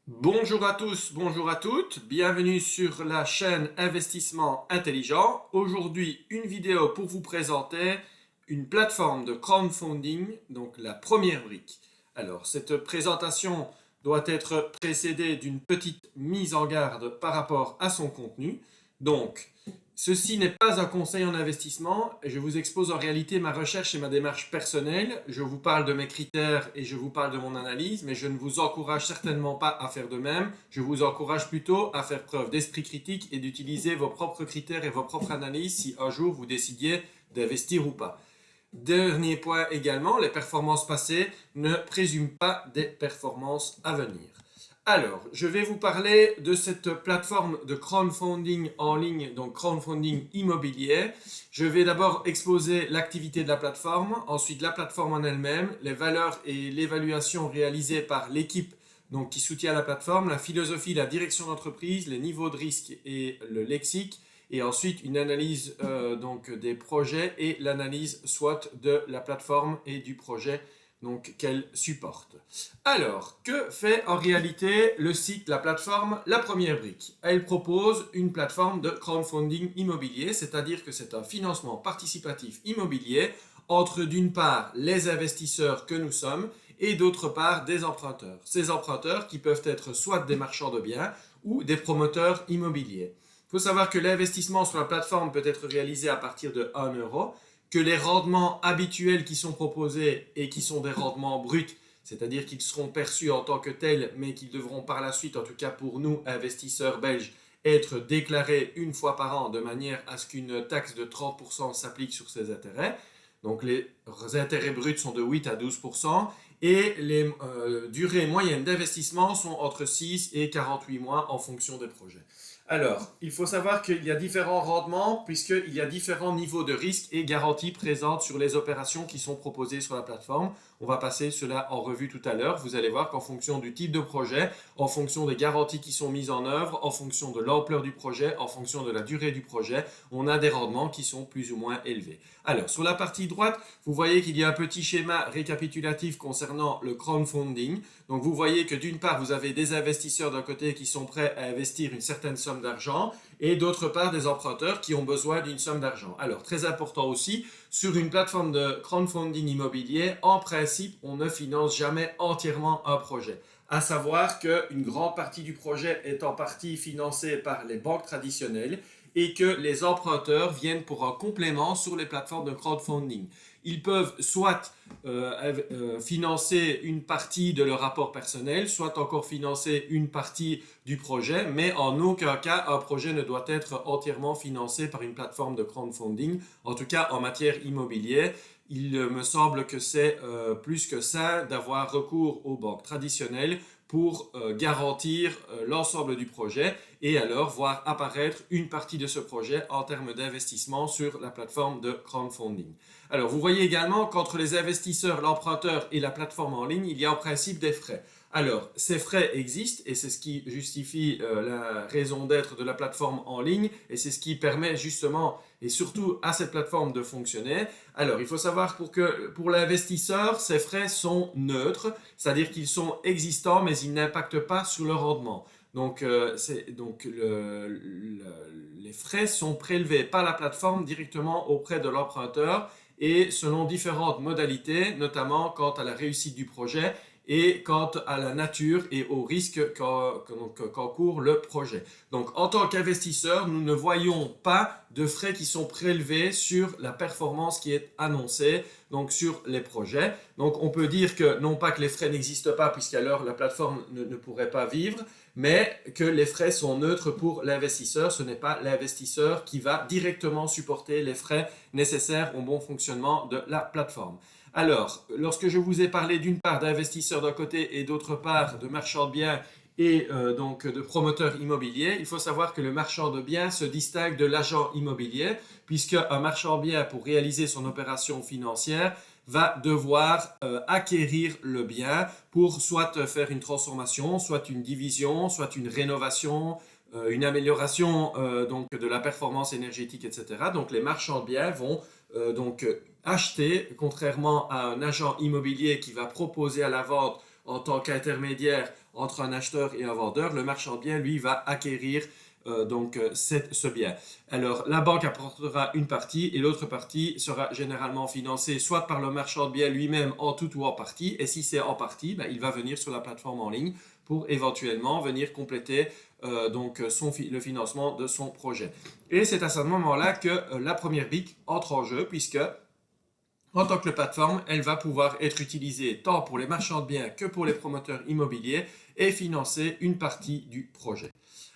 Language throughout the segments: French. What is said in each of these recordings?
Bonjour à tous, bonjour à toutes, bienvenue sur la chaîne Investissement Intelligent. Aujourd'hui, une vidéo pour vous présenter une plateforme de crowdfunding, donc la première brique. Alors, cette présentation doit être précédée d'une petite mise en garde par rapport à son contenu. Donc, ceci n'est pas un conseil en investissement et je vous expose en réalité ma recherche et ma démarche personnelle. Je vous parle de mes critères et je vous parle de mon analyse, mais je ne vous encourage certainement pas à faire de même. Je vous encourage plutôt à faire preuve d'esprit critique et d'utiliser vos propres critères et vos propres analyses si un jour vous décidiez d'investir ou pas. Dernier point également, les performances passées ne présument pas des performances à venir. Alors, je vais vous parler de cette plateforme de crowdfunding en ligne, donc crowdfunding immobilier. Je vais d'abord exposer l'activité de la plateforme, ensuite la plateforme en elle-même, les valeurs et l'évaluation réalisées par l'équipe donc, qui soutient la plateforme, la philosophie, la direction d'entreprise, les niveaux de risque et le lexique, et ensuite une analyse donc des projets et l'analyse SWOT de la plateforme et du projet donc qu'elle supporte. Alors, que fait en réalité le site, la plateforme, la première brique? Elle propose une plateforme de crowdfunding immobilier, c'est-à-dire que c'est un financement participatif immobilier entre d'une part les investisseurs que nous sommes et d'autre part des emprunteurs. Ces emprunteurs qui peuvent être soit des marchands de biens ou des promoteurs immobiliers. Il faut savoir que l'investissement sur la plateforme peut être réalisé à partir de 1 euro, que les rendements habituels qui sont proposés et qui sont des rendements bruts, c'est-à-dire qu'ils seront perçus en tant que tels, mais qu'ils devront par la suite, en tout cas pour nous, investisseurs belges, être déclarés une fois par an de manière à ce qu'une taxe de 30% s'applique sur ces intérêts. Donc les intérêts bruts sont de 8 à 12% et les durées moyennes d'investissement sont entre 6 et 48 mois en fonction des projets. Alors, il faut savoir qu'il y a différents rendements puisqu'il y a différents niveaux de risque et garanties présentes sur les opérations qui sont proposées sur la plateforme. On va passer cela en revue tout à l'heure. Vous allez voir qu'en fonction du type de projet, en fonction des garanties qui sont mises en œuvre, en fonction de l'ampleur du projet, en fonction de la durée du projet, on a des rendements qui sont plus ou moins élevés. Alors, sur la partie droite, vous voyez qu'il y a un petit schéma récapitulatif concernant le crowdfunding. Donc, vous voyez que d'une part, vous avez des investisseurs d'un côté qui sont prêts à investir une certaine somme d'argent et d'autre part des emprunteurs qui ont besoin d'une somme d'argent. Alors, très important aussi, sur une plateforme de crowdfunding immobilier, en principe, on ne finance jamais entièrement un projet. À savoir qu'une grande partie du projet est en partie financée par les banques traditionnelles et que les emprunteurs viennent pour un complément sur les plateformes de crowdfunding. Ils peuvent soit financer une partie de leur rapport personnel, soit encore financer une partie du projet, mais en aucun cas un projet ne doit être entièrement financé par une plateforme de crowdfunding, en tout cas en matière immobilière. Il me semble que c'est plus que sain d'avoir recours aux banques traditionnelles pour garantir l'ensemble du projet et alors voir apparaître une partie de ce projet en termes d'investissement sur la plateforme de crowdfunding. Alors vous voyez également qu'entre les investisseurs, l'emprunteur et la plateforme en ligne, il y a en principe des frais. Alors, ces frais existent et c'est ce qui justifie la raison d'être de la plateforme en ligne et c'est ce qui permet justement et surtout à cette plateforme de fonctionner. Alors, il faut savoir que pour l'investisseur, ces frais sont neutres, c'est-à-dire qu'ils sont existants mais ils n'impactent pas sur le rendement. Donc, les frais sont prélevés par la plateforme directement auprès de l'emprunteur et selon différentes modalités, notamment quant à la réussite du projet et quant à la nature et au risque qu'encourt le projet. Donc, en tant qu'investisseur, nous ne voyons pas de frais qui sont prélevés sur la performance qui est annoncée, donc sur les projets. Donc, on peut dire que non pas que les frais n'existent pas, puisqu'alors la plateforme ne pourrait pas vivre, mais que les frais sont neutres pour l'investisseur. Ce n'est pas l'investisseur qui va directement supporter les frais nécessaires au bon fonctionnement de la plateforme. Alors, lorsque je vous ai parlé d'une part d'investisseurs d'un côté et d'autre part de marchands de biens et donc de promoteurs immobiliers, il faut savoir que le marchand de biens se distingue de l'agent immobilier, puisque un marchand de biens, pour réaliser son opération financière, va devoir acquérir le bien pour soit faire une transformation, soit une division, soit une rénovation, une amélioration donc de la performance énergétique, etc. Donc les marchands de biens vont acheter, contrairement à un agent immobilier qui va proposer à la vente en tant qu'intermédiaire entre un acheteur et un vendeur, le marchand de biens, lui, va acquérir ce bien. Alors, la banque apportera une partie et l'autre partie sera généralement financée soit par le marchand de biens lui-même en tout ou en partie. Et si c'est en partie, ben, il va venir sur la plateforme en ligne pour éventuellement venir compléter le financement de son projet. Et c'est à ce moment-là que la première brique entre en jeu, puisque en tant que plateforme, elle va pouvoir être utilisée tant pour les marchands de biens que pour les promoteurs immobiliers et financer une partie du projet.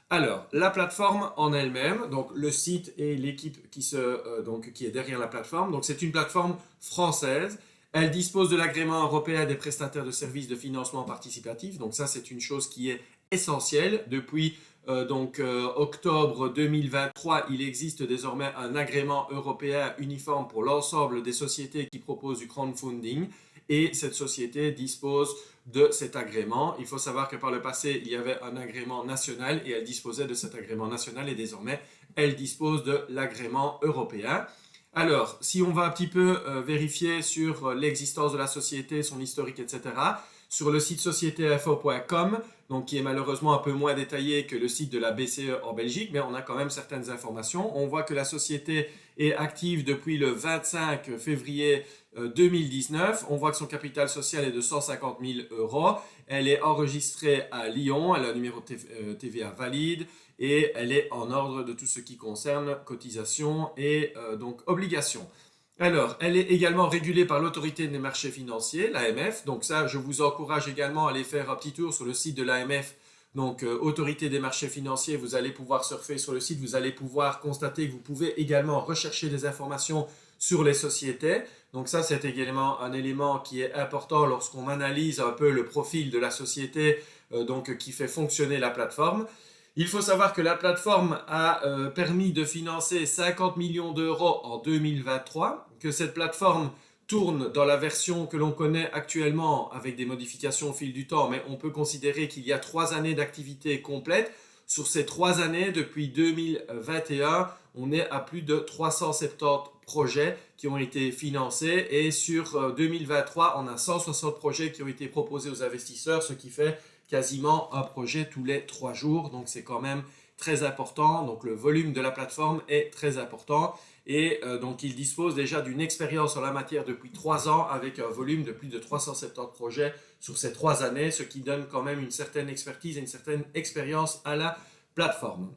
Alors, la plateforme en elle-même, donc le site et l'équipe qui est derrière la plateforme, donc c'est une plateforme française. Elle dispose de l'agrément européen des prestataires de services de financement participatif. Donc ça, c'est une chose qui est essentielle. Depuis octobre 2023, il existe désormais un agrément européen uniforme pour l'ensemble des sociétés qui proposent du crowdfunding. Et cette société dispose de cet agrément. Il faut savoir que par le passé, il y avait un agrément national et elle disposait de cet agrément national et désormais, elle dispose de l'agrément européen. Alors, si on va un petit peu vérifier sur l'existence de la société, son historique, etc., sur le site sociétéinfo.com, donc qui est malheureusement un peu moins détaillé que le site de la BCE en Belgique, mais on a quand même certaines informations. On voit que la société est active depuis le 25 février 2019. On voit que son capital social est de 150 000 euros. Elle est enregistrée à Lyon, elle a un numéro de TVA valide et elle est en ordre de tout ce qui concerne cotisation et obligations. Alors, elle est également régulée par l'autorité des marchés financiers, l'AMF. Donc ça, je vous encourage également à aller faire un petit tour sur le site de l'AMF. Donc, autorité des marchés financiers, vous allez pouvoir surfer sur le site, vous allez pouvoir constater que vous pouvez également rechercher des informations sur les sociétés. Donc ça, c'est également un élément qui est important lorsqu'on analyse un peu le profil de la société qui fait fonctionner la plateforme. Il faut savoir que la plateforme a permis de financer 50 millions d'euros en 2023, que cette plateforme tourne dans la version que l'on connaît actuellement avec des modifications au fil du temps, mais on peut considérer qu'il y a 3 années d'activité complète. Sur ces 3 années, depuis 2021, on est à plus de 370 projets qui ont été financés et sur 2023, on a 160 projets qui ont été proposés aux investisseurs, ce qui fait quasiment un projet tous les 3 jours. Donc c'est quand même très important. Donc le volume de la plateforme est très important. Et donc il dispose déjà d'une expérience en la matière depuis 3 ans avec un volume de plus de 370 projets sur ces 3 années, ce qui donne quand même une certaine expertise et une certaine expérience à la plateforme.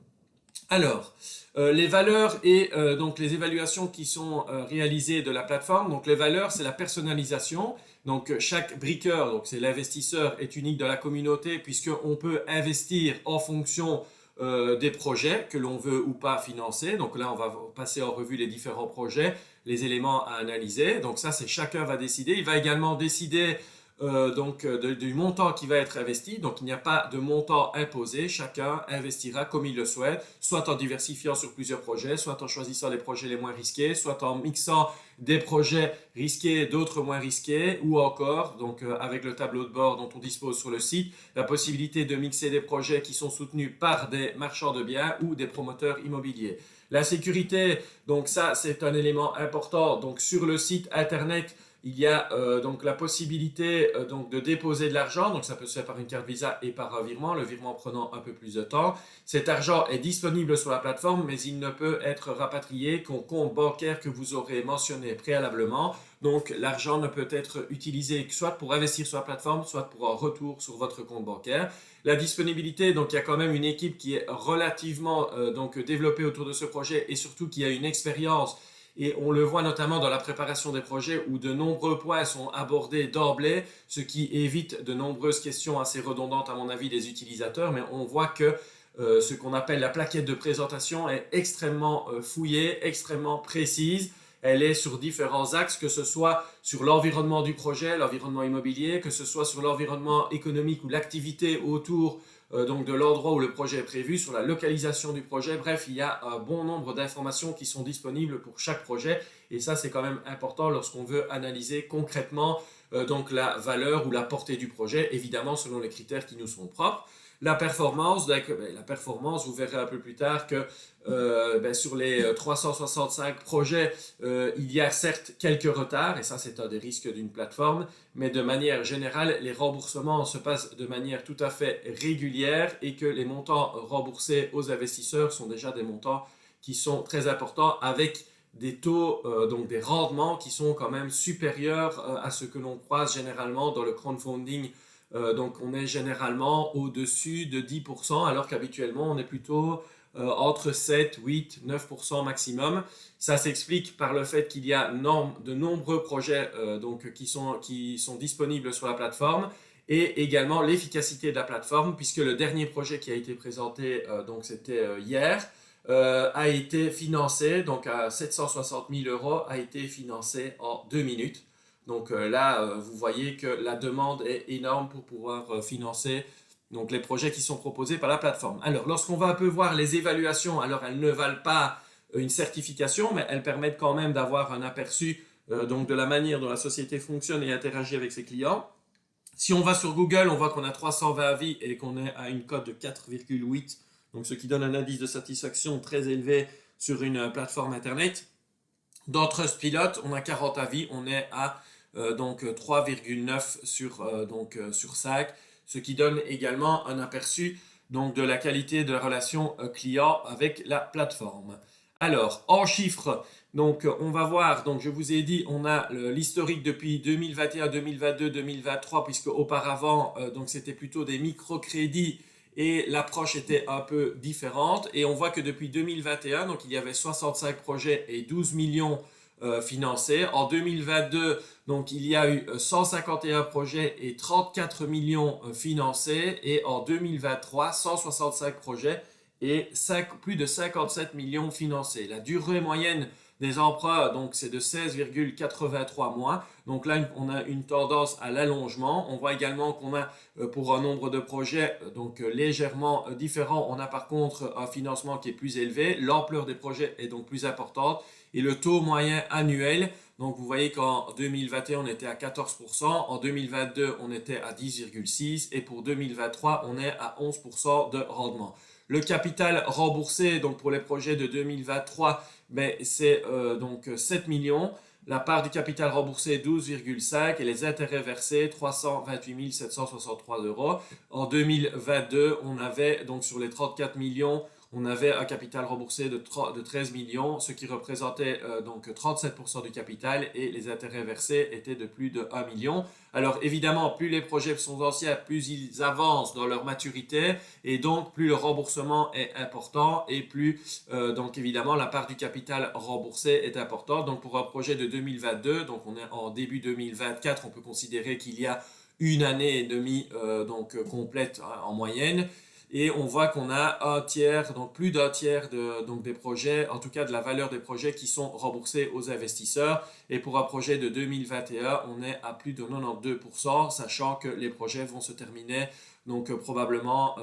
Alors, les valeurs et les évaluations qui sont réalisées de la plateforme. Donc les valeurs, c'est la personnalisation. Donc chaque briqueur, donc c'est l'investisseur, est unique dans la communauté puisqu'on peut investir en fonction des projets que l'on veut ou pas financer. Donc là, on va passer en revue les différents projets, les éléments à analyser. Donc ça, c'est chacun va décider. Il va également décider du montant qui va être investi. Donc il n'y a pas de montant imposé, chacun investira comme il le souhaite, soit en diversifiant sur plusieurs projets, soit en choisissant les projets les moins risqués, soit en mixant des projets risqués et d'autres moins risqués, ou encore avec le tableau de bord dont on dispose sur le site, la possibilité de mixer des projets qui sont soutenus par des marchands de biens ou des promoteurs immobiliers. La sécurité, donc ça c'est un élément important. Donc sur le site internet, il y a la possibilité de déposer de l'argent, donc ça peut se faire par une carte Visa et par un virement, le virement prenant un peu plus de temps. Cet argent est disponible sur la plateforme, mais il ne peut être rapatrié qu'au compte bancaire que vous aurez mentionné préalablement. Donc l'argent ne peut être utilisé soit pour investir sur la plateforme, soit pour un retour sur votre compte bancaire. La disponibilité, donc il y a quand même une équipe qui est relativement développée autour de ce projet et surtout qui a une expérience. Et on le voit notamment dans la préparation des projets où de nombreux points sont abordés d'emblée, ce qui évite de nombreuses questions assez redondantes à mon avis des utilisateurs. Mais on voit que ce qu'on appelle la plaquette de présentation est extrêmement fouillée, extrêmement précise. Elle est sur différents axes, que ce soit sur l'environnement du projet, l'environnement immobilier, que ce soit sur l'environnement économique ou l'activité autour de l'endroit où le projet est prévu, sur la localisation du projet. Bref, il y a un bon nombre d'informations qui sont disponibles pour chaque projet et ça c'est quand même important lorsqu'on veut analyser concrètement donc la valeur ou la portée du projet, évidemment selon les critères qui nous sont propres. La performance, vous verrez un peu plus tard que sur les 365 projets, il y a certes quelques retards, et ça c'est un des risques d'une plateforme, mais de manière générale, les remboursements se passent de manière tout à fait régulière et que les montants remboursés aux investisseurs sont déjà des montants qui sont très importants avec des taux, donc des rendements qui sont quand même supérieurs à ce que l'on croise généralement dans le crowdfunding. Donc on est généralement au-dessus de 10%, alors qu'habituellement on est plutôt entre 7, 8, 9% maximum. Ça s'explique par le fait qu'il y a de nombreux projets qui sont disponibles sur la plateforme et également l'efficacité de la plateforme, puisque le dernier projet qui a été présenté, donc c'était hier, a été financé, donc à 760 000 euros, a été financé en 2 minutes. Donc là, vous voyez que la demande est énorme pour pouvoir financer donc, les projets qui sont proposés par la plateforme. Alors, lorsqu'on va un peu voir les évaluations, alors elles ne valent pas une certification, mais elles permettent quand même d'avoir un aperçu donc de la manière dont la société fonctionne et interagit avec ses clients. Si on va sur Google, on voit qu'on a 320 avis et qu'on est à une cote de 4,8, donc ce qui donne un indice de satisfaction très élevé sur une plateforme internet. Dans Trustpilot, on a 40 avis, on est à donc 3,9 sur 5, ce qui donne également un aperçu donc, de la qualité de la relation client avec la plateforme. Alors, en chiffres, donc on va voir, donc je vous ai dit, on a l'historique depuis 2021, 2022, 2023, puisque auparavant, donc c'était plutôt des microcrédits et l'approche était un peu différente. Et on voit que depuis 2021, donc il y avait 65 projets et 12 millions financés. En 2022, donc il y a eu 151 projets et 34 millions financés. Et en 2023, 165 projets et plus de 57 millions financés. La durée moyenne des emprunts, donc c'est de 16,83 mois. Donc là, on a une tendance à l'allongement. On voit également qu'on a pour un nombre de projets légèrement différent. On a par contre un financement qui est plus élevé. L'ampleur des projets est donc plus importante. Et le taux moyen annuel, donc vous voyez qu'en 2021, on était à 14%. En 2022, on était à 10,6%. Et pour 2023, on est à 11% de rendement. Le capital remboursé donc pour les projets de 2023, c'est donc 7 millions. La part du capital remboursé 12,5 et les intérêts versés 328 763 euros. En 2022, on avait donc sur les 34 millions, on avait un capital remboursé de 13 millions, ce qui représentait donc 37% du capital et les intérêts versés étaient de plus de 1 million. Alors évidemment, plus les projets sont anciens, plus ils avancent dans leur maturité et donc plus le remboursement est important et plus donc évidemment la part du capital remboursé est importante. Donc pour un projet de 2022, donc on est en début 2024, on peut considérer qu'il y a une année et demie complète en moyenne. Et on voit qu'on a un tiers, donc plus d'un tiers des projets, en tout cas de la valeur des projets qui sont remboursés aux investisseurs. Et pour un projet de 2021, on est à plus de 92%, sachant que les projets vont se terminer probablement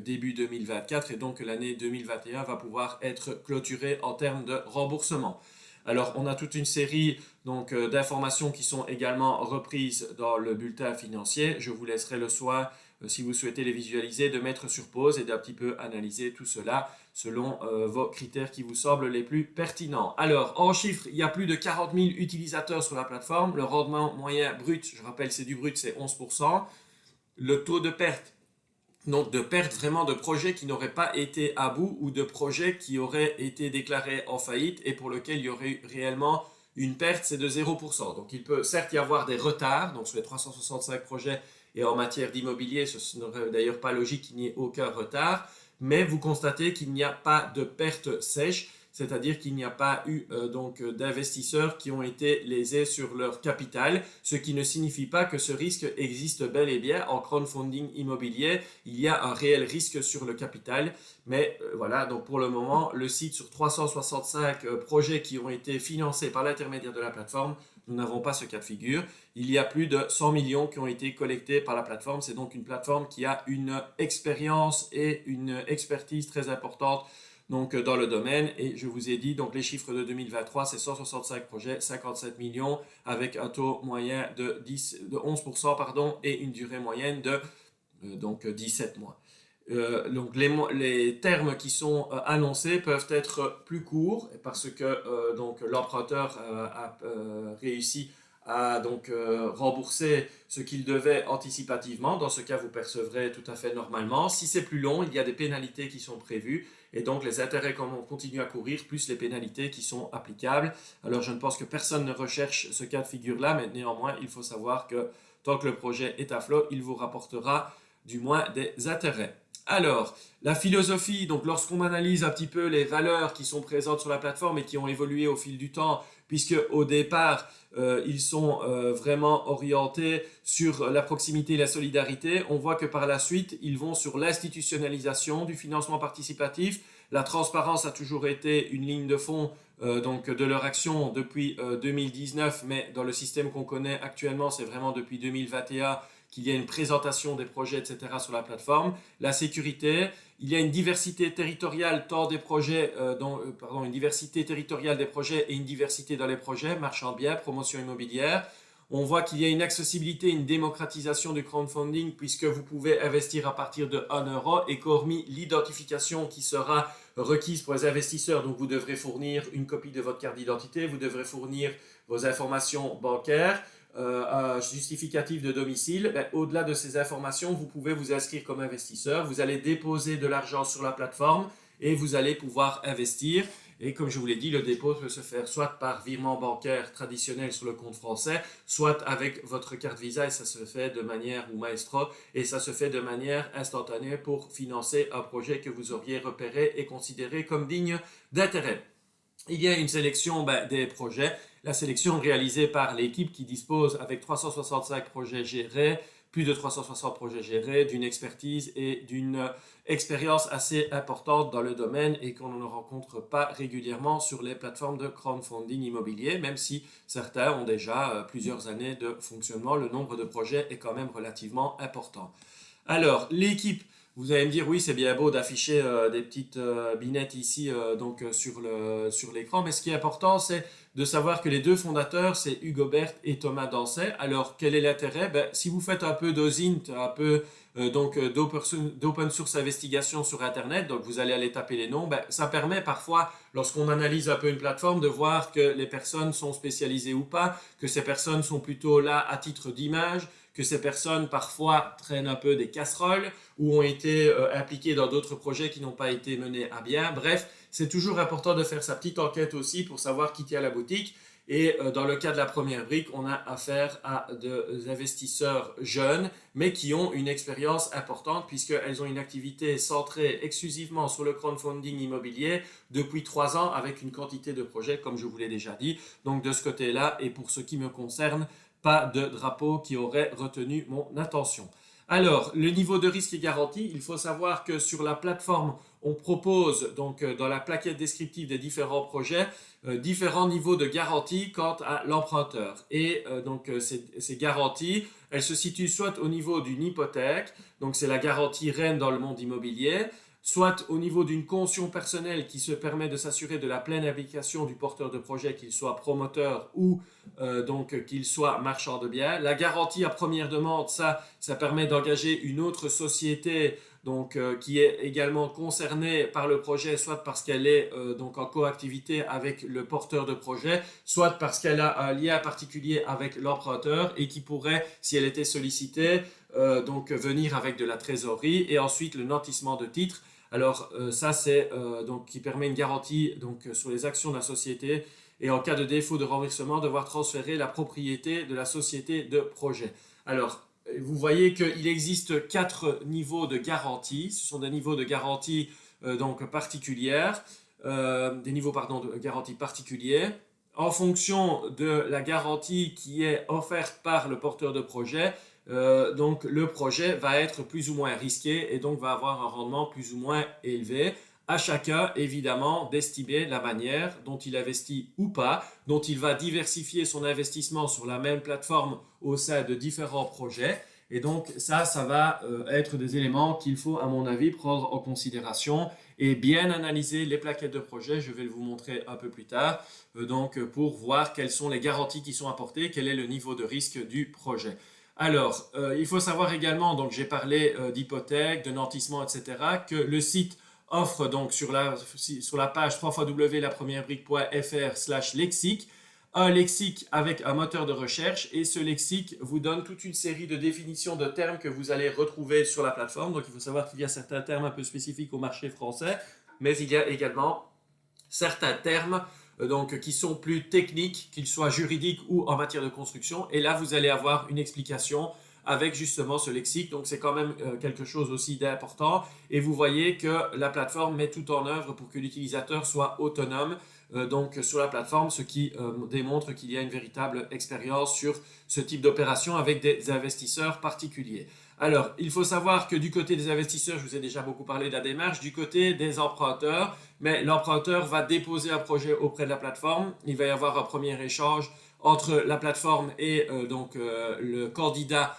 début 2024 et donc l'année 2021 va pouvoir être clôturée en termes de remboursement. Alors, on a toute une série d'informations qui sont également reprises dans le bulletin financier. Je vous laisserai le soin, si vous souhaitez les visualiser, de mettre sur pause et d'un petit peu analyser tout cela selon vos critères qui vous semblent les plus pertinents. Alors, en chiffres, il y a plus de 40 000 utilisateurs sur la plateforme. Le rendement moyen brut, je rappelle, c'est du brut, c'est 11%. Le taux de perte, donc de perte vraiment de projets qui n'auraient pas été à bout ou de projets qui auraient été déclarés en faillite et pour lesquels il y aurait eu réellement une perte, c'est de 0%. Donc il peut certes y avoir des retards, donc sur les 365 projets et en matière d'immobilier, ce n'aurait d'ailleurs pas logique qu'il n'y ait aucun retard, mais vous constatez qu'il n'y a pas de perte sèche, c'est-à-dire qu'il n'y a pas eu d'investisseurs qui ont été lésés sur leur capital, ce qui ne signifie pas que ce risque existe bel et bien. En crowdfunding immobilier, il y a un réel risque sur le capital, mais voilà, donc pour le moment, le site sur 365 projets qui ont été financés par l'intermédiaire de la plateforme, nous n'avons pas ce cas de figure. Il y a plus de 100 millions qui ont été collectés par la plateforme. C'est donc une plateforme qui a une expérience et une expertise très importante donc dans le domaine. Et je vous ai dit, donc les chiffres de 2023, c'est 165 projets, 57 millions, avec un taux moyen de 11%, pardon, et une durée moyenne de donc 17 mois. Donc les termes qui sont annoncés peuvent être plus courts parce que donc l'emprunteur a réussi à donc rembourser ce qu'il devait anticipativement. Dans ce cas, vous percevrez tout à fait normalement. Si c'est plus long, il y a des pénalités qui sont prévues et donc les intérêts continuent à courir plus les pénalités qui sont applicables. Alors je ne pense que personne ne recherche ce cas de figure-là, mais néanmoins, il faut savoir que tant que le projet est à flot, il vous rapportera du moins des intérêts. Alors, la philosophie, donc lorsqu'on analyse un petit peu les valeurs qui sont présentes sur la plateforme et qui ont évolué au fil du temps, puisque au départ, ils sont vraiment orientés sur la proximité et la solidarité, on voit que par la suite, ils vont sur l'institutionnalisation du financement participatif. La transparence a toujours été une ligne de fond donc de leur action depuis 2019, mais dans le système qu'on connaît actuellement, c'est vraiment depuis 2021 qu'il y a une présentation des projets, etc. sur la plateforme. La sécurité, il y a une diversité territoriale tant des projets, une diversité territoriale des projets et une diversité dans les projets, marchand de biens, promotion immobilière. On voit qu'il y a une accessibilité, une démocratisation du crowdfunding puisque vous pouvez investir à partir de 1 euro et qu'hormis l'identification qui sera requise pour les investisseurs, donc vous devrez fournir une copie de votre carte d'identité, vous devrez fournir vos informations bancaires, un justificatif de domicile, au-delà de ces informations, vous pouvez vous inscrire comme investisseur, vous allez déposer de l'argent sur la plateforme et vous allez pouvoir investir. Et comme je vous l'ai dit, le dépôt peut se faire soit par virement bancaire traditionnel sur le compte français, soit avec votre carte Visa et ça se fait de manière, ou Maestro, et ça se fait de manière instantanée pour financer un projet que vous auriez repéré et considéré comme digne d'intérêt. Il y a une sélection des projets, la sélection réalisée par l'équipe qui dispose avec 365 projets gérés, plus de 360 projets gérés, d'une expertise et d'une expérience assez importante dans le domaine et qu'on ne rencontre pas régulièrement sur les plateformes de crowdfunding immobilier, même si certains ont déjà plusieurs années de fonctionnement, le nombre de projets est quand même relativement important. Alors, l'équipe, vous allez me dire, oui, c'est bien beau d'afficher des petites binettes ici sur l'écran, mais ce qui est important, c'est de savoir que les deux fondateurs, c'est Hugo Bert et Thomas Dancet. Alors, quel est l'intérêt? Si vous faites un peu d'OSINT, un peu d'open source investigation sur Internet, donc vous allez aller taper les noms, ça permet parfois, lorsqu'on analyse un peu une plateforme, de voir que les personnes sont spécialisées ou pas, que ces personnes sont plutôt là à titre d'image, que ces personnes parfois traînent un peu des casseroles ou ont été impliquées dans d'autres projets qui n'ont pas été menés à bien. Bref, c'est toujours important de faire sa petite enquête aussi pour savoir qui tient la boutique. Et dans le cas de la première brique, on a affaire à des investisseurs jeunes, mais qui ont une expérience importante puisqu'elles ont une activité centrée exclusivement sur le crowdfunding immobilier depuis 3 ans avec une quantité de projets, comme je vous l'ai déjà dit. Donc de ce côté-là, et pour ce qui me concerne, pas de drapeau qui aurait retenu mon attention. Alors, le niveau de risque est garanti. Il faut savoir que sur la plateforme, on propose donc dans la plaquette descriptive des différents projets différents niveaux de garantie quant à l'emprunteur. Et ces garanties, elles se situent soit au niveau d'une hypothèque, donc c'est la garantie reine dans le monde immobilier, soit au niveau d'une caution personnelle qui se permet de s'assurer de la pleine application du porteur de projet, qu'il soit promoteur ou qu'il soit marchand de biens. La garantie à première demande, ça permet d'engager une autre société qui est également concernée par le projet, soit parce qu'elle est en coactivité avec le porteur de projet, soit parce qu'elle a un lien particulier avec l'emprunteur et qui pourrait, si elle était sollicitée, venir avec de la trésorerie. Et ensuite le nantissement de titre. Alors ça c'est qui permet une garantie sur les actions de la société et en cas de défaut de remboursement devoir transférer la propriété de la société de projet. Alors vous voyez qu'il existe 4 niveaux de garantie. Ce sont des niveaux de garantie particulières, des niveaux de garantie particuliers. En fonction de la garantie qui est offerte par le porteur de projet, le projet va être plus ou moins risqué et donc va avoir un rendement plus ou moins élevé. À chacun, évidemment, d'estimer la manière dont il investit ou pas, dont il va diversifier son investissement sur la même plateforme au sein de différents projets. Et donc ça va être des éléments qu'il faut, à mon avis, prendre en considération et bien analyser les plaquettes de projet. Je vais vous montrer un peu plus tard, donc pour voir quelles sont les garanties qui sont apportées, quel est le niveau de risque du projet. Alors, il faut savoir également, donc j'ai parlé d'hypothèques, de nantissement, etc., que le site offre donc sur la page www.lapremierebrique.fr/lexique un lexique avec un moteur de recherche et ce lexique vous donne toute une série de définitions de termes que vous allez retrouver sur la plateforme. Donc il faut savoir qu'il y a certains termes un peu spécifiques au marché français, mais il y a également certains termes qui sont plus techniques, qu'ils soient juridiques ou en matière de construction. Et là, vous allez avoir une explication avec justement ce lexique. Donc, c'est quand même quelque chose aussi d'important. Et vous voyez que la plateforme met tout en œuvre pour que l'utilisateur soit autonome sur la plateforme, ce qui démontre qu'il y a une véritable expérience sur ce type d'opération avec des investisseurs particuliers. Alors, il faut savoir que du côté des investisseurs, je vous ai déjà beaucoup parlé de la démarche, du côté des emprunteurs, mais l'emprunteur va déposer un projet auprès de la plateforme. Il va y avoir un premier échange entre la plateforme et le candidat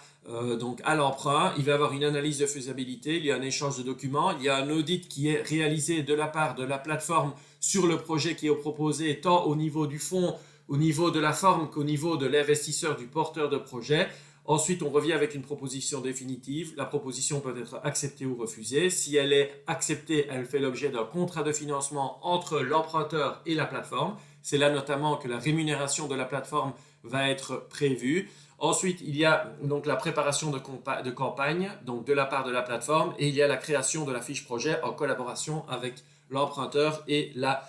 à l'emprunt. Il va y avoir une analyse de faisabilité, il y a un échange de documents, il y a un audit qui est réalisé de la part de la plateforme sur le projet qui est proposé, tant au niveau du fonds, au niveau de la forme qu'au niveau de l'investisseur, du porteur de projet. Ensuite, on revient avec une proposition définitive. La proposition peut être acceptée ou refusée. Si elle est acceptée, elle fait l'objet d'un contrat de financement entre l'emprunteur et la plateforme. C'est là notamment que la rémunération de la plateforme va être prévue. Ensuite, il y a donc la préparation de campagne donc de la part de la plateforme et il y a la création de la fiche projet en collaboration avec l'emprunteur et la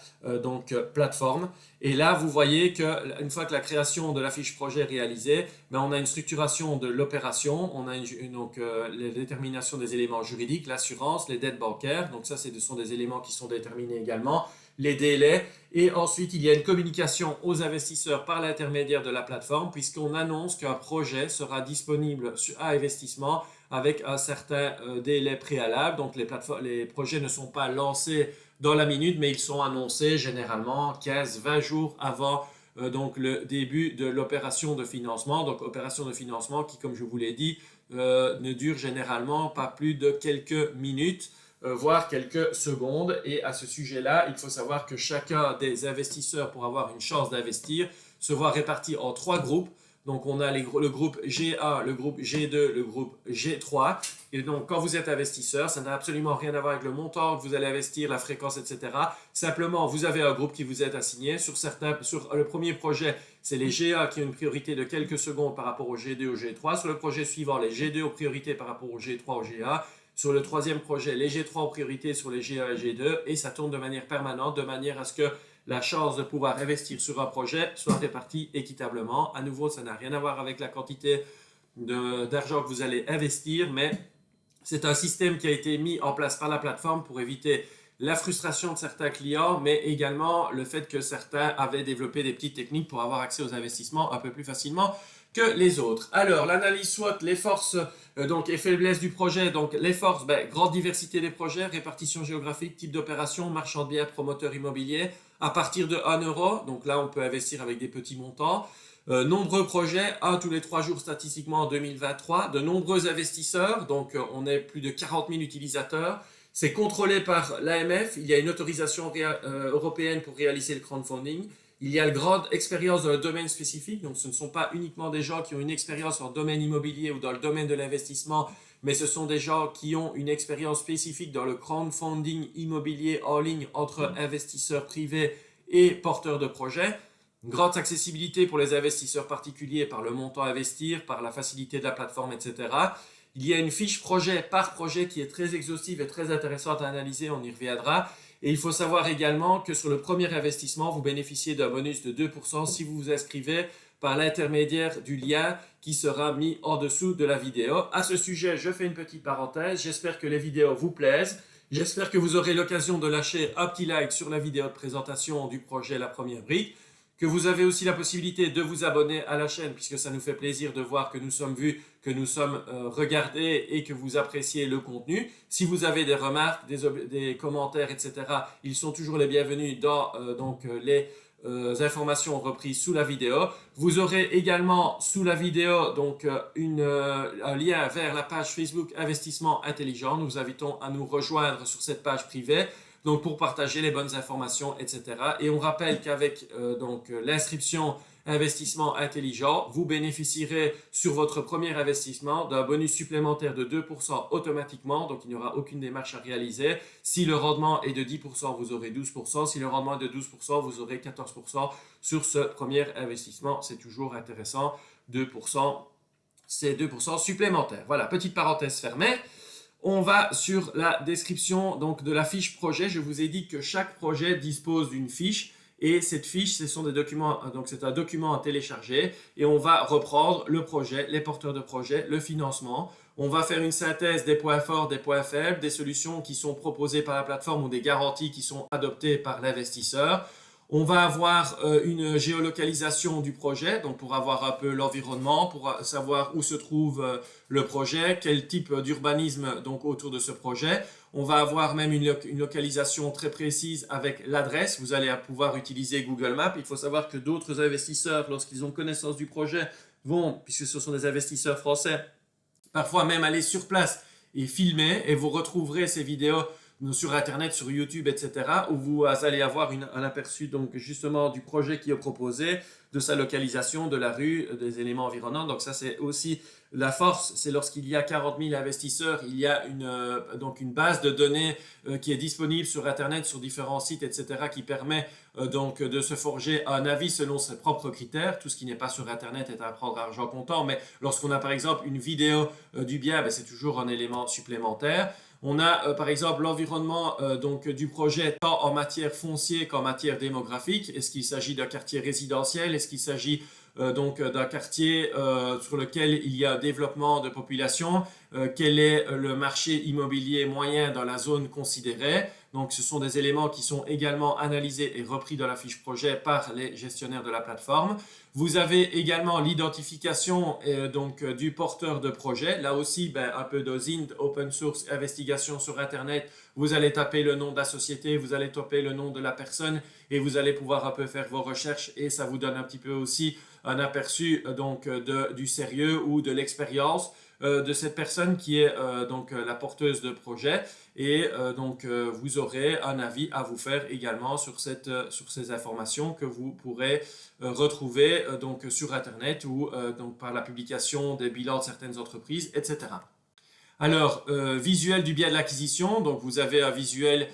plateforme. Et là, vous voyez qu'une fois que la création de la fiche projet est réalisée, on a une structuration de l'opération, on a les déterminations des éléments juridiques, l'assurance, les dettes bancaires. Donc ça, ce sont des éléments qui sont déterminés également, les délais. Et ensuite, il y a une communication aux investisseurs par l'intermédiaire de la plateforme, puisqu'on annonce qu'un projet sera disponible à investissement avec un certain délai préalable. Donc les projets ne sont pas lancés dans la minute, mais ils sont annoncés généralement 15-20 jours avant le début de l'opération de financement. Donc opération de financement qui, comme je vous l'ai dit, ne dure généralement pas plus de quelques minutes, voire quelques secondes. Et à ce sujet-là, il faut savoir que chacun des investisseurs, pour avoir une chance d'investir, se voit réparti en 3 groupes. Donc, on a le groupe G1, le groupe G2, le groupe G3. Et donc, quand vous êtes investisseur, ça n'a absolument rien à voir avec le montant que vous allez investir, la fréquence, etc. Simplement, vous avez un groupe qui vous est assigné. Sur le premier projet, c'est les G1 qui ont une priorité de quelques secondes par rapport au G2, au G3. Sur le projet suivant, les G2 ont priorité par rapport au G3, au G1. Sur le troisième projet, les G3 ont priorité sur les G1 et G2. Et ça tourne de manière permanente, de manière à ce que la chance de pouvoir investir sur un projet soit répartie équitablement. À nouveau, ça n'a rien à voir avec la quantité d'argent que vous allez investir, mais c'est un système qui a été mis en place par la plateforme pour éviter la frustration de certains clients, mais également le fait que certains avaient développé des petites techniques pour avoir accès aux investissements un peu plus facilement que les autres. Alors, l'analyse SWOT, les forces et faiblesses du projet. Donc, les forces, grande diversité des projets, répartition géographique, type d'opération, marchand de biens, promoteur immobilier, à partir de 1 euro. Donc là, on peut investir avec des petits montants. Nombreux projets, 1 tous les 3 jours statistiquement en 2023. De nombreux investisseurs, donc on est plus de 40 000 utilisateurs. C'est contrôlé par l'AMF. Il y a une autorisation européenne pour réaliser le crowdfunding. Il y a une grande expérience dans le domaine spécifique, donc ce ne sont pas uniquement des gens qui ont une expérience en domaine immobilier ou dans le domaine de l'investissement, mais ce sont des gens qui ont une expérience spécifique dans le crowdfunding immobilier en ligne entre investisseurs privés et porteurs de projets. Une grande accessibilité pour les investisseurs particuliers par le montant à investir, par la facilité de la plateforme, etc. Il y a une fiche projet par projet qui est très exhaustive et très intéressante à analyser, on y reviendra. Et il faut savoir également que sur le premier investissement, vous bénéficiez d'un bonus de 2% si vous vous inscrivez par l'intermédiaire du lien qui sera mis en dessous de la vidéo. À ce sujet, je fais une petite parenthèse. J'espère que les vidéos vous plaisent. J'espère que vous aurez l'occasion de lâcher un petit like sur la vidéo de présentation du projet La Première Brique, que vous avez aussi la possibilité de vous abonner à la chaîne puisque ça nous fait plaisir de voir que nous sommes vus, que nous sommes regardés et que vous appréciez le contenu. Si vous avez des remarques, des commentaires, etc., ils sont toujours les bienvenus dans les informations reprises sous la vidéo. Vous aurez également sous la vidéo donc un lien vers la page Facebook Investissement Intelligent. Nous vous invitons à nous rejoindre sur cette page privée donc pour partager les bonnes informations, etc. Et on rappelle qu'avec l'inscription Investissement Intelligent, vous bénéficierez sur votre premier investissement d'un bonus supplémentaire de 2% automatiquement, donc il n'y aura aucune démarche à réaliser. Si le rendement est de 10%, vous aurez 12%. Si le rendement est de 12%, vous aurez 14% sur ce premier investissement. C'est toujours intéressant, 2%, c'est 2% supplémentaires. Voilà, petite parenthèse fermée. On va sur la description donc, de la fiche projet. Je vous ai dit que chaque projet dispose d'une fiche. Et cette fiche, ce sont des documents, donc c'est un document à télécharger et on va reprendre le projet, les porteurs de projet, le financement. On va faire une synthèse des points forts, des points faibles, des solutions qui sont proposées par la plateforme ou des garanties qui sont adoptées par l'investisseur. On va avoir une géolocalisation du projet, donc pour avoir un peu l'environnement, pour savoir où se trouve le projet, quel type d'urbanisme donc autour de ce projet. On va avoir même une localisation très précise avec l'adresse. Vous allez pouvoir utiliser Google Maps. Il faut savoir que d'autres investisseurs, lorsqu'ils ont connaissance du projet, vont, puisque ce sont des investisseurs français, parfois même aller sur place et filmer. Et vous retrouverez ces vidéos sur Internet, sur YouTube, etc., où vous allez avoir un aperçu donc justement du projet qui est proposé, de sa localisation, de la rue, des éléments environnants. Donc ça, c'est aussi la force, c'est lorsqu'il y a 40 000 investisseurs, il y a une base de données qui est disponible sur Internet, sur différents sites, etc., qui permet donc de se forger un avis selon ses propres critères. Tout ce qui n'est pas sur Internet est à prendre à argent comptant, mais lorsqu'on a par exemple une vidéo du bien, c'est toujours un élément supplémentaire. On a par exemple l'environnement du projet tant en matière foncière qu'en matière démographique. Est-ce qu'il s'agit d'un quartier résidentiel? Est-ce qu'il s'agit d'un quartier sur lequel il y a un développement de population? Quel est le marché immobilier moyen dans la zone considérée? Donc ce sont des éléments qui sont également analysés et repris dans la fiche projet par les gestionnaires de la plateforme. Vous avez également l'identification du porteur de projet. Là aussi, un peu d'OSINT, Open Source Investigation sur Internet. Vous allez taper le nom de la société, vous allez taper le nom de la personne et vous allez pouvoir un peu faire vos recherches et ça vous donne un petit peu aussi un aperçu du sérieux ou de l'expérience de cette personne qui est la porteuse de projet et vous aurez un avis à vous faire également sur ces informations que vous pourrez retrouver sur Internet ou par la publication des bilans de certaines entreprises, etc. Alors, visuel du bien de l'acquisition, donc vous avez un visuel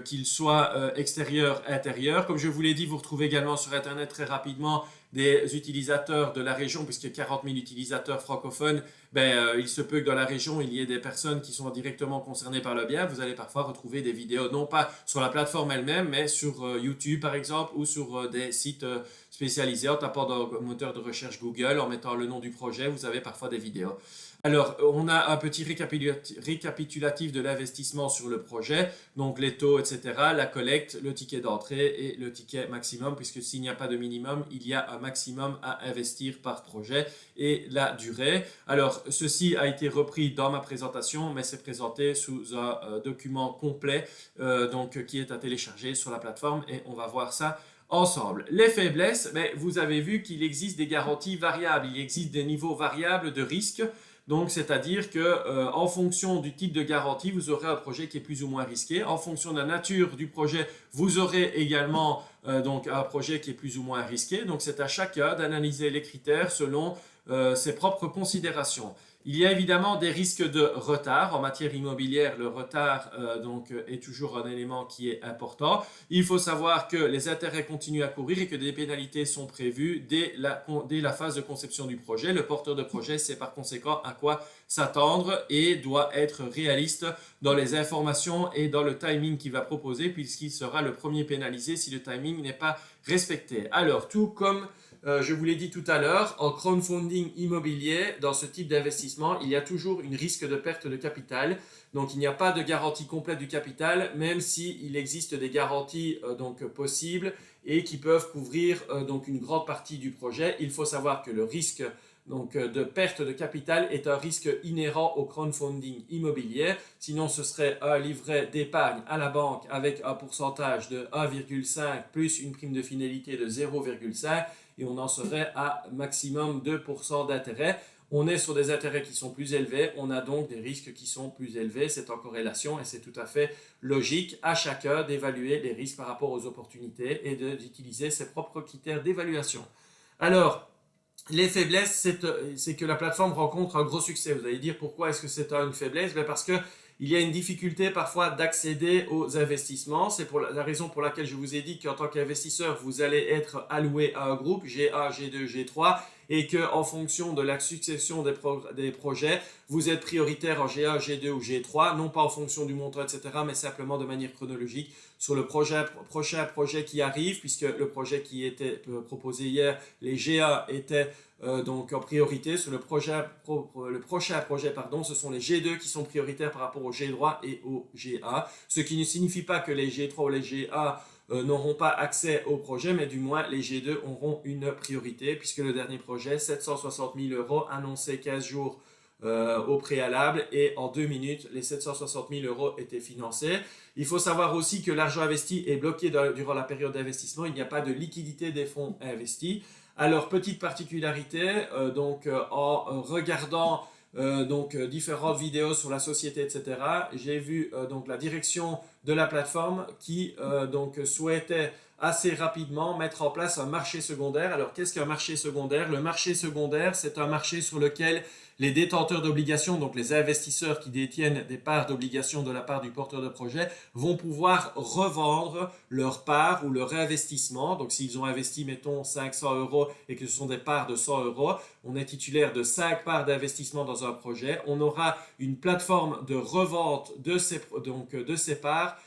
qu'il soit extérieur, intérieur. Comme je vous l'ai dit, vous retrouvez également sur Internet très rapidement des utilisateurs de la région, puisqu'il y a 40 000 utilisateurs francophones, il se peut que dans la région, il y ait des personnes qui sont directement concernées par le bien. Vous allez parfois retrouver des vidéos, non pas sur la plateforme elle-même, mais sur YouTube par exemple, ou sur des sites spécialisés en tapant dans le moteur de recherche Google, en mettant le nom du projet, vous avez parfois des vidéos. Alors, on a un petit récapitulatif de l'investissement sur le projet, donc les taux, etc., la collecte, le ticket d'entrée et le ticket maximum, puisque s'il n'y a pas de minimum, il y a un maximum à investir par projet et la durée. Alors, ceci a été repris dans ma présentation, mais c'est présenté sous un document complet qui est à télécharger sur la plateforme et on va voir ça ensemble. Les faiblesses, vous avez vu qu'il existe des garanties variables, il existe des niveaux variables de risque. Donc, c'est-à-dire que en fonction du type de garantie, vous aurez un projet qui est plus ou moins risqué. En fonction de la nature du projet, vous aurez également un projet qui est plus ou moins risqué. Donc, c'est à chacun d'analyser les critères selon ses propres considérations. Il y a évidemment des risques de retard. En matière immobilière, le retard est toujours un élément qui est important. Il faut savoir que les intérêts continuent à courir et que des pénalités sont prévues dès la phase de conception du projet. Le porteur de projet sait par conséquent à quoi s'attendre et doit être réaliste dans les informations et dans le timing qu'il va proposer puisqu'il sera le premier pénalisé si le timing n'est pas respecté. Alors, tout comme je vous l'ai dit tout à l'heure, en crowdfunding immobilier, dans ce type d'investissement, il y a toujours un risque de perte de capital. Donc, il n'y a pas de garantie complète du capital, même s'il existe des garanties possibles et qui peuvent couvrir une grande partie du projet. Il faut savoir que le risque de perte de capital est un risque inhérent au crowdfunding immobilier. Sinon, ce serait un livret d'épargne à la banque avec un pourcentage de 1,5 plus une prime de finalité de 0,5 et on en serait à maximum 2% d'intérêt. On est sur des intérêts qui sont plus élevés, on a donc des risques qui sont plus élevés, c'est en corrélation et c'est tout à fait logique à chacun d'évaluer les risques par rapport aux opportunités et d'utiliser ses propres critères d'évaluation. Alors, les faiblesses, c'est que la plateforme rencontre un gros succès. Vous allez dire pourquoi est-ce que c'est une faiblesse? Parce que il y a une difficulté parfois d'accéder aux investissements. C'est la raison pour laquelle je vous ai dit qu'en tant qu'investisseur, vous allez être alloué à un groupe G1, G2, G3 et qu'en fonction de la succession des projets, vous êtes prioritaire en G1, G2 ou G3, non pas en fonction du montant, etc., mais simplement de manière chronologique sur le prochain projet qui arrive, puisque le projet qui était proposé hier, les G1 étaient donc en priorité sur le prochain projet, ce sont les G2 qui sont prioritaires par rapport au G3 et au G1, ce qui ne signifie pas que les G3 ou les G1 n'auront pas accès au projet, mais du moins les G2 auront une priorité, puisque le dernier projet, 760 000 € annoncé 15 jours au préalable, et en 2 minutes, les 760 000 € étaient financés. Il faut savoir aussi que l'argent investi est bloqué durant la période d'investissement, il n'y a pas de liquidité des fonds investis. Alors, petite particularité, en regardant différentes vidéos sur la société, etc., j'ai vu la direction de la plateforme qui souhaitait assez rapidement mettre en place un marché secondaire. Alors, qu'est-ce qu'un marché secondaire? Le marché secondaire, c'est un marché sur lequel les détenteurs d'obligations, donc les investisseurs qui détiennent des parts d'obligations de la part du porteur de projet, vont pouvoir revendre leur part ou leur investissement. Donc, s'ils ont investi, mettons, 500 € et que ce sont des parts de 100 €, on est titulaire de 5 parts d'investissement dans un projet. On aura une plateforme de revente de ces parts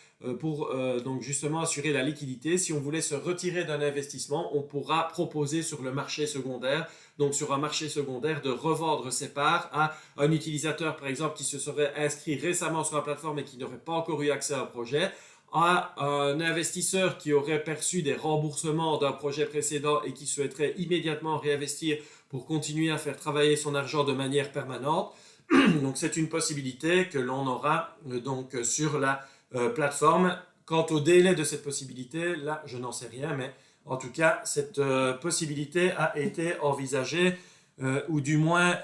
pour justement assurer la liquidité. Si on voulait se retirer d'un investissement, on pourra proposer sur le marché secondaire, donc sur un marché secondaire, de revendre ses parts à un utilisateur, par exemple, qui se serait inscrit récemment sur la plateforme et qui n'aurait pas encore eu accès à un projet, à un investisseur qui aurait perçu des remboursements d'un projet précédent et qui souhaiterait immédiatement réinvestir pour continuer à faire travailler son argent de manière permanente. Donc c'est une possibilité que l'on aura sur la plateforme. Quant au délai de cette possibilité, là je n'en sais rien, mais en tout cas cette possibilité a été envisagée ou du moins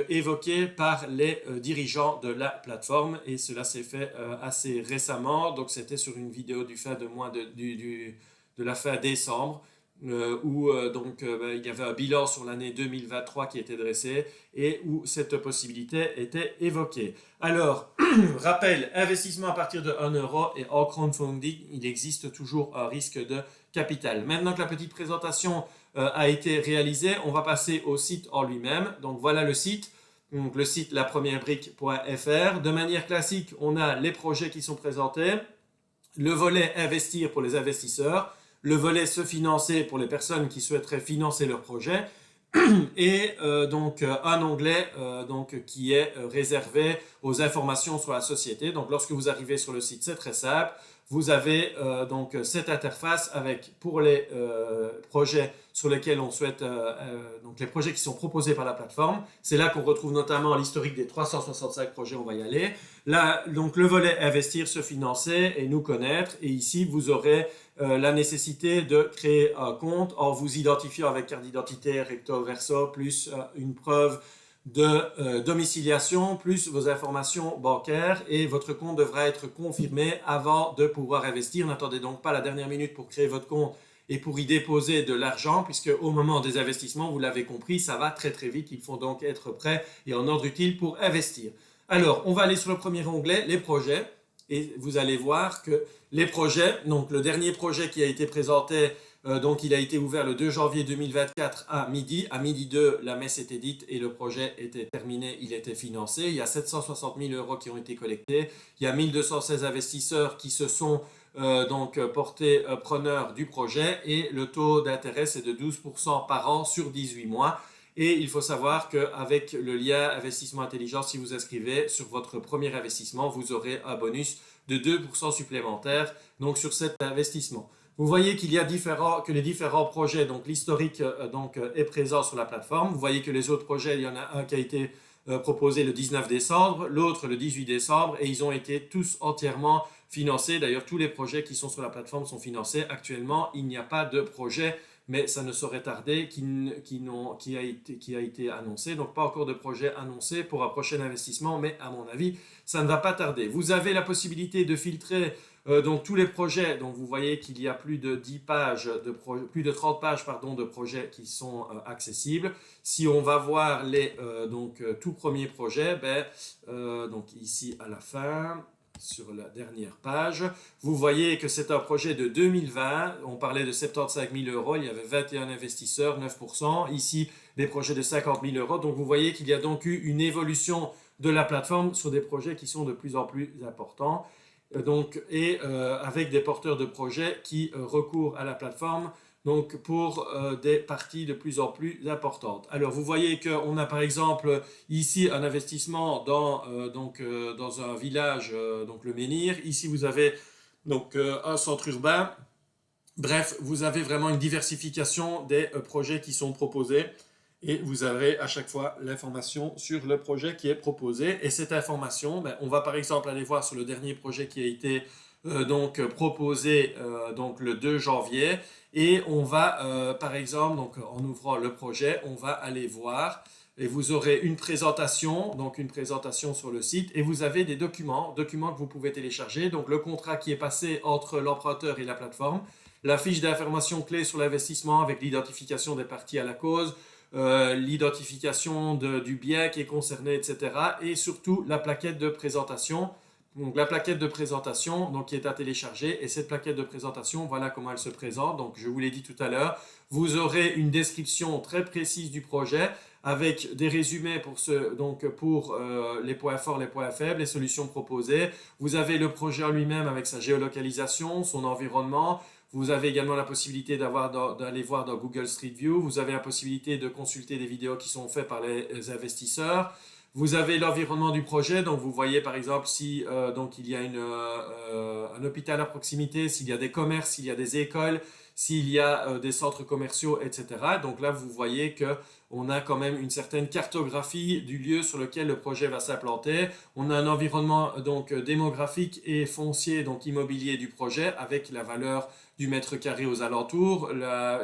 évoquée par les dirigeants de la plateforme, et cela s'est fait assez récemment. Donc c'était sur une vidéo du fin de mois de la fin décembre, où il y avait un bilan sur l'année 2023 qui était dressé et où cette possibilité était évoquée. Alors, rappel, investissement à partir de 1 € et en crowdfunding, il existe toujours un risque de capital. Maintenant que la petite présentation a été réalisée, on va passer au site en lui-même. Donc voilà le site. Donc le site lapremierebrique.fr. De manière classique, on a les projets qui sont présentés, le volet investir pour les investisseurs, le volet se financer pour les personnes qui souhaiteraient financer leur projet, et un onglet qui est réservé aux informations sur la société. Donc lorsque vous arrivez sur le site, c'est très simple. Vous avez cette interface avec, pour les projets sur lesquels on souhaite, les projets qui sont proposés par la plateforme. C'est là qu'on retrouve notamment l'historique des 365 projets, on va y aller. Là, donc le volet investir, se financer et nous connaître. Et ici, vous aurez la nécessité de créer un compte en vous identifiant avec carte d'identité recto verso, plus une preuve de domiciliation, plus vos informations bancaires, et votre compte devra être confirmé avant de pouvoir investir. N'attendez donc pas la dernière minute pour créer votre compte et pour y déposer de l'argent, puisque au moment des investissements, vous l'avez compris, ça va très très vite. Il faut donc être prêt et en ordre utile pour investir. Alors, on va aller sur le premier onglet, les projets, et vous allez voir que les projets, donc le dernier projet qui a été présenté, il a été ouvert le 2 janvier 2024 à midi. À midi 2, la messe était dite et le projet était terminé, il était financé. Il y a 760 000 € qui ont été collectés. Il y a 1216 investisseurs qui se sont portés preneurs du projet, et le taux d'intérêt c'est de 12% par an sur 18 mois. Et il faut savoir qu'avec le lien Investissement Intelligent, si vous inscrivez sur votre premier investissement, vous aurez un bonus de 2% supplémentaire donc sur cet investissement. Vous voyez qu'il y a que les différents projets, donc l'historique est présent sur la plateforme. Vous voyez que les autres projets, il y en a un qui a été proposé le 19 décembre, l'autre le 18 décembre, et ils ont été tous entièrement financés. D'ailleurs, tous les projets qui sont sur la plateforme sont financés. Actuellement, il n'y a pas de projet, mais ça ne saurait tarder, qui a été annoncé. Donc, pas encore de projet annoncé pour un prochain investissement, mais à mon avis, ça ne va pas tarder. Vous avez la possibilité de filtrer donc tous les projets. Donc, vous voyez qu'il y a plus de 10 pages, plus de 30 pages de projets qui sont accessibles. Si on va voir les tout premiers projets, donc ici à la fin, sur la dernière page, vous voyez que c'est un projet de 2020. On parlait de 75 000 euros, il y avait 21 investisseurs, 9%. Ici, des projets de 50 000 euros. Donc vous voyez qu'il y a donc eu une évolution de la plateforme sur des projets qui sont de plus en plus importants. Avec des porteurs de projets qui recourent à la plateforme donc pour des parties de plus en plus importantes. Alors vous voyez qu'on a par exemple ici un investissement dans un village, donc le Menhir. Ici vous avez un centre urbain. Bref, vous avez vraiment une diversification des projets qui sont proposés et vous avez à chaque fois l'information sur le projet qui est proposé. Et cette information, on va par exemple aller voir sur le dernier projet qui a été proposé le 2 janvier. Et on va, par exemple, en ouvrant le projet, on va aller voir et vous aurez une présentation sur le site et vous avez des documents que vous pouvez télécharger. Donc le contrat qui est passé entre l'emprunteur et la plateforme, la fiche d'information clé sur l'investissement avec l'identification des parties à la cause, l'identification du bien qui est concerné, etc. Et surtout la plaquette de présentation. Donc la plaquette de présentation qui est à télécharger, et cette plaquette de présentation, voilà comment elle se présente. Donc je vous l'ai dit tout à l'heure, vous aurez une description très précise du projet avec des résumés pour les points forts, les points faibles, les solutions proposées. Vous avez le projet en lui-même avec sa géolocalisation, son environnement. Vous avez également la possibilité d'aller voir dans Google Street View. Vous avez la possibilité de consulter des vidéos qui sont faites par les investisseurs. Vous avez l'environnement du projet, donc vous voyez par exemple si il y a un hôpital à proximité, s'il y a des commerces, s'il y a des écoles, s'il y a des centres commerciaux, etc. Donc là, vous voyez qu'on a quand même une certaine cartographie du lieu sur lequel le projet va s'implanter. On a un environnement démographique et foncier, donc immobilier du projet, avec la valeur du mètre carré aux alentours,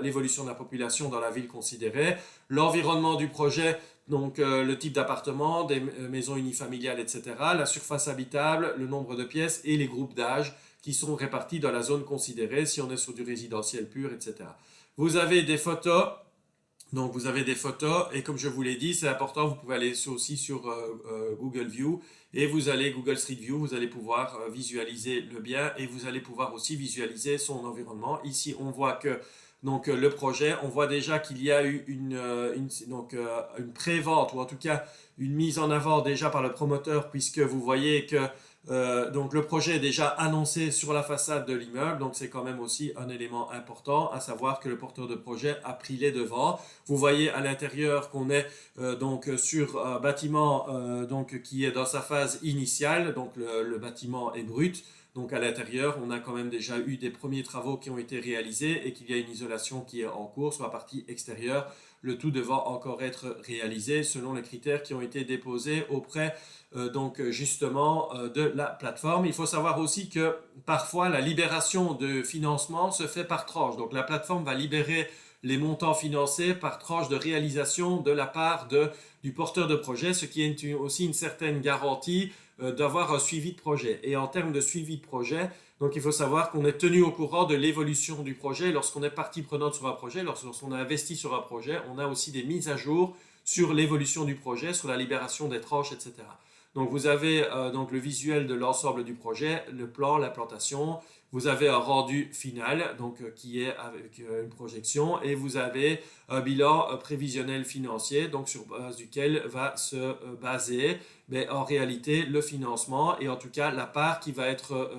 l'évolution de la population dans la ville considérée, l'environnement du projet, le type d'appartement, des maisons unifamiliales, etc., la surface habitable, le nombre de pièces et les groupes d'âge qui sont répartis dans la zone considérée, si on est sur du résidentiel pur, etc. Vous avez des photos, et comme je vous l'ai dit, c'est important, vous pouvez aller aussi sur Google View, et Google Street View, vous allez pouvoir visualiser le bien, et vous allez pouvoir aussi visualiser son environnement. Ici, on voit que le projet, on voit déjà qu'il y a eu une pré-vente, ou en tout cas une mise en avant déjà par le promoteur, puisque vous voyez que le projet est déjà annoncé sur la façade de l'immeuble, donc c'est quand même aussi un élément important, à savoir que le porteur de projet a pris les devants. Vous voyez à l'intérieur qu'on est sur un bâtiment qui est dans sa phase initiale, donc le bâtiment est brut. Donc à l'intérieur, on a quand même déjà eu des premiers travaux qui ont été réalisés et qu'il y a une isolation qui est en cours sur la partie extérieure, le tout devant encore être réalisé selon les critères qui ont été déposés auprès de la plateforme. Il faut savoir aussi que parfois la libération de financement se fait par tranche. Donc la plateforme va libérer les montants financés par tranche de réalisation de la part du porteur de projet, ce qui est aussi une certaine garantie d'avoir un suivi de projet. Et en termes de suivi de projet, donc il faut savoir qu'on est tenu au courant de l'évolution du projet. Lorsqu'on est partie prenante sur un projet, lorsqu'on a investi sur un projet, on a aussi des mises à jour sur l'évolution du projet, sur la libération des tranches, etc. Donc vous avez le visuel de l'ensemble du projet, le plan, l'implantation. Vous avez un rendu final qui est avec une projection, et vous avez un bilan prévisionnel financier sur base duquel va se baser en réalité le financement, et en tout cas la part qui va être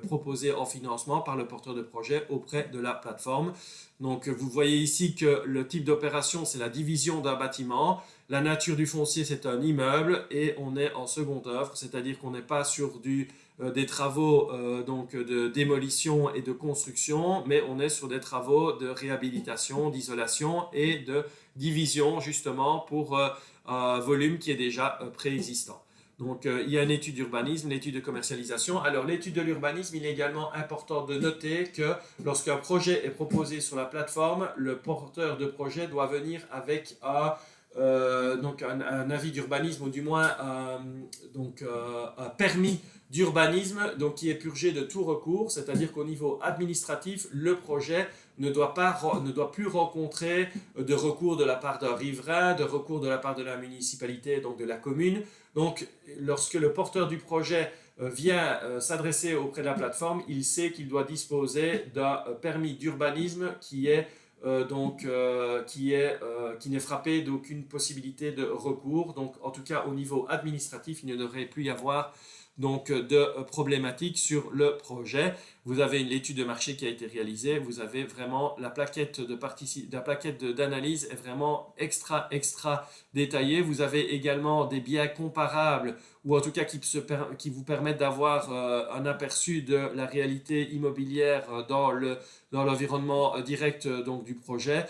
proposée en financement par le porteur de projet auprès de la plateforme. Donc vous voyez ici que le type d'opération, c'est la division d'un bâtiment. La nature du foncier, c'est un immeuble, et on est en seconde œuvre, c'est-à-dire qu'on n'est pas sur du des travaux donc de démolition et de construction, mais on est sur des travaux de réhabilitation, d'isolation et de division justement pour un volume qui est déjà préexistant. Donc, il y a une étude d'urbanisme, l'étude de commercialisation. Alors, l'étude de l'urbanisme, il est également important de noter que lorsqu'un projet est proposé sur la plateforme, le porteur de projet doit venir avec un avis d'urbanisme ou du moins un permis d'urbanisme donc qui est purgé de tout recours, c'est-à-dire qu'au niveau administratif, le projet ne doit plus rencontrer de recours de la part d'un riverain, de recours de la part de la municipalité, donc de la commune. Donc, lorsque le porteur du projet vient s'adresser auprès de la plateforme, il sait qu'il doit disposer d'un permis d'urbanisme qui n'est frappé d'aucune possibilité de recours. Donc, en tout cas, au niveau administratif, il ne devrait plus y avoir donc de problématiques sur le projet. Vous avez l'étude de marché qui a été réalisée, vous avez vraiment la plaquette d'analyse est vraiment extra détaillée. Vous avez également des biens comparables ou en tout cas qui vous permettent d'avoir un aperçu de la réalité immobilière dans l'environnement direct donc du projet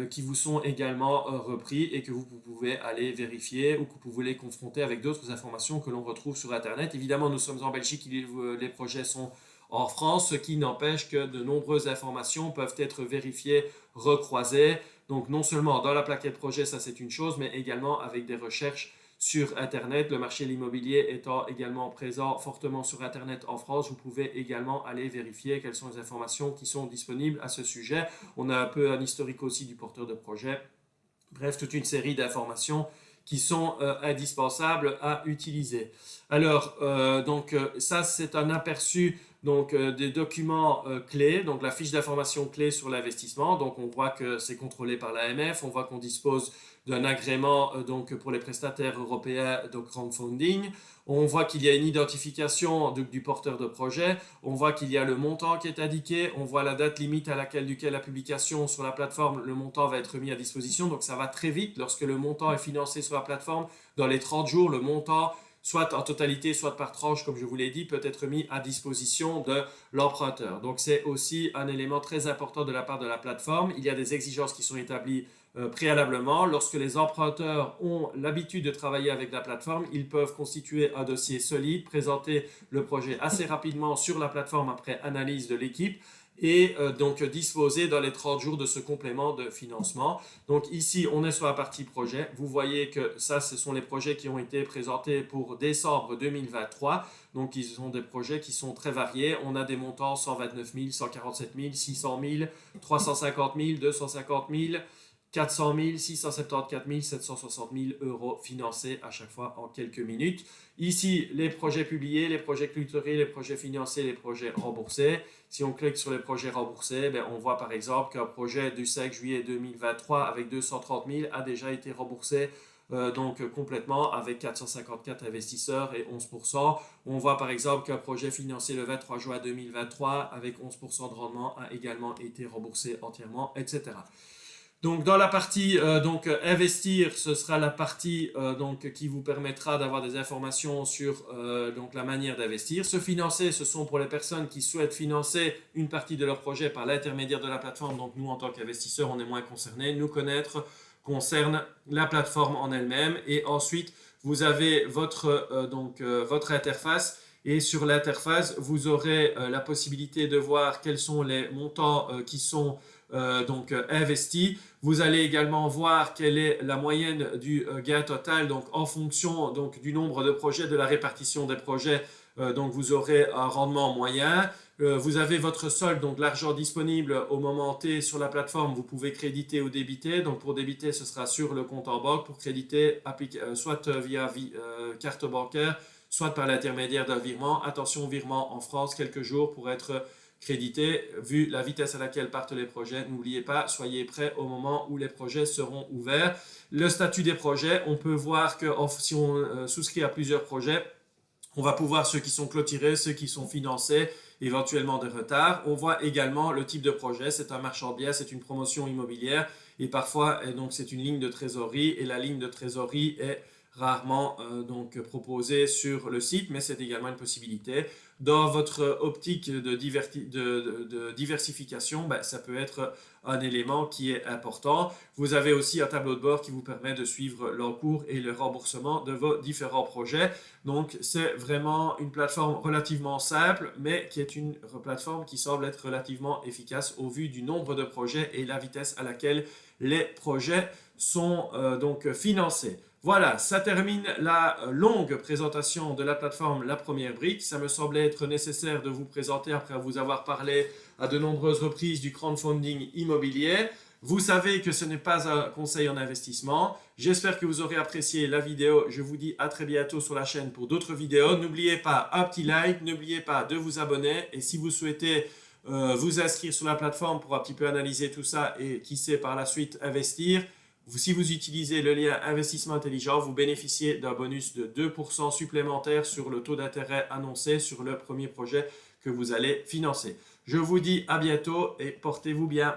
qui vous sont également repris et que vous pouvez aller vérifier ou que vous pouvez les confronter avec d'autres informations que l'on retrouve sur Internet. Évidemment, nous sommes en Belgique, les projets sont en France, ce qui n'empêche que de nombreuses informations peuvent être vérifiées, recroisées. Donc non seulement dans la plaquette projet, ça c'est une chose, mais également avec des recherches sur Internet. Le marché de l'immobilier étant également présent fortement sur Internet en France, vous pouvez également aller vérifier quelles sont les informations qui sont disponibles à ce sujet. On a un peu un historique aussi du porteur de projet. Bref, toute une série d'informations qui sont indispensables à utiliser. Alors, ça c'est un aperçu des documents clés, donc la fiche d'information clé sur l'investissement. Donc on voit que c'est contrôlé par l'AMF, on voit qu'on dispose d'un agrément pour les prestataires européens de crowdfunding. On voit qu'il y a une identification du porteur de projet, on voit qu'il y a le montant qui est indiqué, on voit la date limite duquel la publication sur la plateforme, le montant va être mis à disposition. Donc ça va très vite lorsque le montant est financé sur la plateforme. Dans les 30 jours, le montant soit en totalité, soit par tranche, comme je vous l'ai dit, peut être mis à disposition de l'emprunteur. Donc c'est aussi un élément très important de la part de la plateforme. Il y a des exigences qui sont établies préalablement. Lorsque les emprunteurs ont l'habitude de travailler avec la plateforme, ils peuvent constituer un dossier solide, présenter le projet assez rapidement sur la plateforme après analyse de l'équipe et donc disposer dans les 30 jours de ce complément de financement. Donc ici, on est sur la partie projet. Vous voyez que ça, ce sont les projets qui ont été présentés pour décembre 2023. Donc ils sont des projets qui sont très variés. On a des montants 129 000, 147 000, 600 000, 350 000, 250 000, 400 000, 674 000, 760 000 euros financés à chaque fois en quelques minutes. Ici, les projets publiés, les projets clôturés, les projets financés, les projets remboursés. Si on clique sur les projets remboursés, on voit par exemple qu'un projet du 5 juillet 2023 avec 230 000 a déjà été remboursé complètement avec 454 investisseurs et 11%. On voit par exemple qu'un projet financé le 23 juin 2023 avec 11% de rendement a également été remboursé entièrement, etc. Donc dans la partie investir, ce sera la partie qui vous permettra d'avoir des informations sur la manière d'investir. Se financer, ce sont pour les personnes qui souhaitent financer une partie de leur projet par l'intermédiaire de la plateforme. Donc nous en tant qu'investisseurs, on est moins concernés. Nous connaître concerne la plateforme en elle-même. Et ensuite, vous avez votre interface. Et sur l'interface, vous aurez la possibilité de voir quels sont les montants qui sont investis. Vous allez également voir quelle est la moyenne du gain total, donc en fonction du nombre de projets, de la répartition des projets. Donc vous aurez un rendement moyen. Vous avez votre solde, donc l'argent disponible au moment T sur la plateforme. Vous pouvez créditer ou débiter. Donc pour débiter, ce sera sur le compte en banque. Pour créditer, soit via carte bancaire, soit par l'intermédiaire d'un virement. Attention, virement en France, quelques jours pour être crédité. Vu la vitesse à laquelle partent les projets, n'oubliez pas, soyez prêts au moment où les projets seront ouverts. Le statut des projets, on peut voir que si on souscrit à plusieurs projets, on va pouvoir ceux qui sont clôturés, ceux qui sont financés, éventuellement des retards. On voit également le type de projet, c'est un marchand de biens, c'est une promotion immobilière et parfois donc c'est une ligne de trésorerie et la ligne de trésorerie est rarement donc proposé sur le site, mais c'est également une possibilité. Dans votre optique de diversification, ça peut être un élément qui est important. Vous avez aussi un tableau de bord qui vous permet de suivre l'encours et le remboursement de vos différents projets. Donc, c'est vraiment une plateforme relativement simple, mais qui est une plateforme qui semble être relativement efficace au vu du nombre de projets et la vitesse à laquelle les projets sont donc financés. Voilà, ça termine la longue présentation de la plateforme La Première Brique. Ça me semblait être nécessaire de vous présenter après vous avoir parlé à de nombreuses reprises du crowdfunding immobilier. Vous savez que ce n'est pas un conseil en investissement. J'espère que vous aurez apprécié la vidéo. Je vous dis à très bientôt sur la chaîne pour d'autres vidéos. N'oubliez pas un petit like, n'oubliez pas de vous abonner. Et si vous souhaitez vous inscrire sur la plateforme pour un petit peu analyser tout ça et qui sait par la suite investir, si vous utilisez le lien Investissement Intelligent, vous bénéficiez d'un bonus de 2% supplémentaire sur le taux d'intérêt annoncé sur le premier projet que vous allez financer. Je vous dis à bientôt et portez-vous bien.